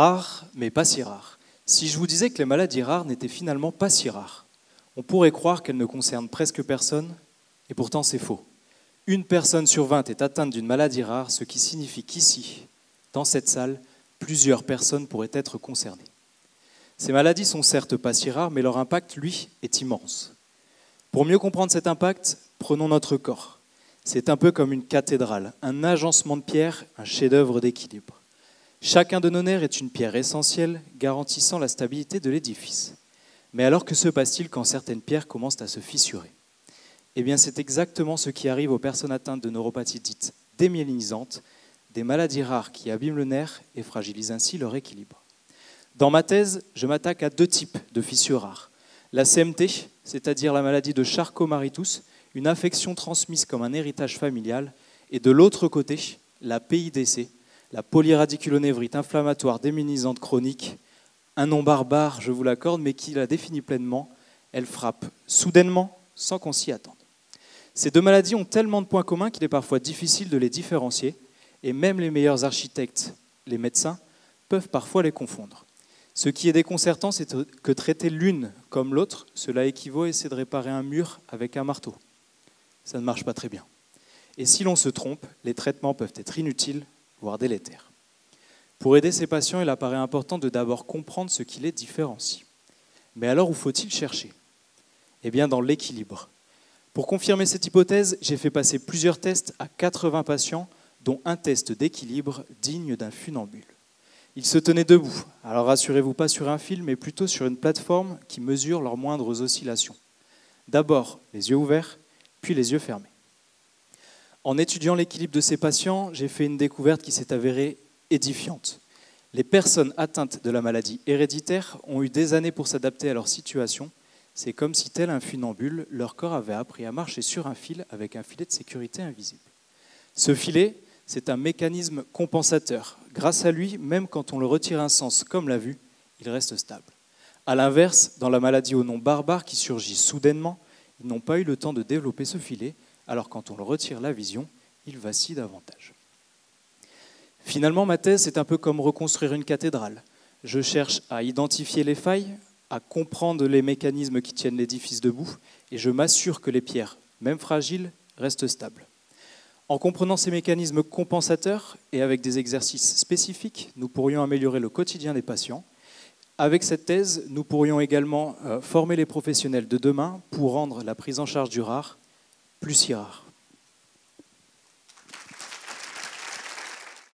Rares, mais pas si rares. Si je vous disais que les maladies rares n'étaient finalement pas si rares, on pourrait croire qu'elles ne concernent presque personne, et pourtant c'est faux. Une personne sur 20 est atteinte d'une maladie rare, ce qui signifie qu'ici, dans cette salle, plusieurs personnes pourraient être concernées. Ces maladies sont certes pas si rares, mais leur impact, lui, est immense. Pour mieux comprendre cet impact, prenons notre corps. C'est un peu comme une cathédrale, un agencement de pierres, un chef-d'œuvre d'équilibre. Chacun de nos nerfs est une pierre essentielle, garantissant la stabilité de l'édifice. Mais alors que se passe-t-il quand certaines pierres commencent à se fissurer ? Eh bien, c'est exactement ce qui arrive aux personnes atteintes de neuropathie dite démyélinisantes, des maladies rares qui abîment le nerf et fragilisent ainsi leur équilibre. Dans ma thèse, je m'attaque à deux types de fissures rares. La CMT, c'est-à-dire la maladie de Charcot-Marie-Tooth, une affection transmise comme un héritage familial, et de l'autre côté, la PIDC, la polyradiculonévrite inflammatoire démyélinisante chronique, un nom barbare, je vous l'accorde, mais qui la définit pleinement, elle frappe soudainement, sans qu'on s'y attende. Ces deux maladies ont tellement de points communs qu'il est parfois difficile de les différencier, et même les meilleurs architectes, les médecins, peuvent parfois les confondre. Ce qui est déconcertant, c'est que traiter l'une comme l'autre, cela équivaut à essayer de réparer un mur avec un marteau. Ça ne marche pas très bien. Et si l'on se trompe, les traitements peuvent être inutiles, voire délétères. Pour aider ces patients, il apparaît important de d'abord comprendre ce qui les différencie. Mais alors, où faut-il chercher ? Eh bien, dans l'équilibre. Pour confirmer cette hypothèse, j'ai fait passer plusieurs tests à 80 patients, dont un test d'équilibre digne d'un funambule. Ils se tenaient debout, alors rassurez-vous pas sur un fil, mais plutôt sur une plateforme qui mesure leurs moindres oscillations. D'abord les yeux ouverts, puis les yeux fermés. En étudiant l'équilibre de ces patients, j'ai fait une découverte qui s'est avérée édifiante. Les personnes atteintes de la maladie héréditaire ont eu des années pour s'adapter à leur situation. C'est comme si, tel un funambule, leur corps avait appris à marcher sur un fil avec un filet de sécurité invisible. Ce filet, c'est un mécanisme compensateur. Grâce à lui, même quand on le retire un sens comme la vue, il reste stable. A l'inverse, dans la maladie au nom barbare qui surgit soudainement, ils n'ont pas eu le temps de développer ce filet, alors quand on le retire la vision, il vacille davantage. Finalement, ma thèse, c'est un peu comme reconstruire une cathédrale. Je cherche à identifier les failles, à comprendre les mécanismes qui tiennent l'édifice debout, et je m'assure que les pierres, même fragiles, restent stables. En comprenant ces mécanismes compensateurs et avec des exercices spécifiques, nous pourrions améliorer le quotidien des patients. Avec cette thèse, nous pourrions également former les professionnels de demain pour rendre la prise en charge du rare plus si rare.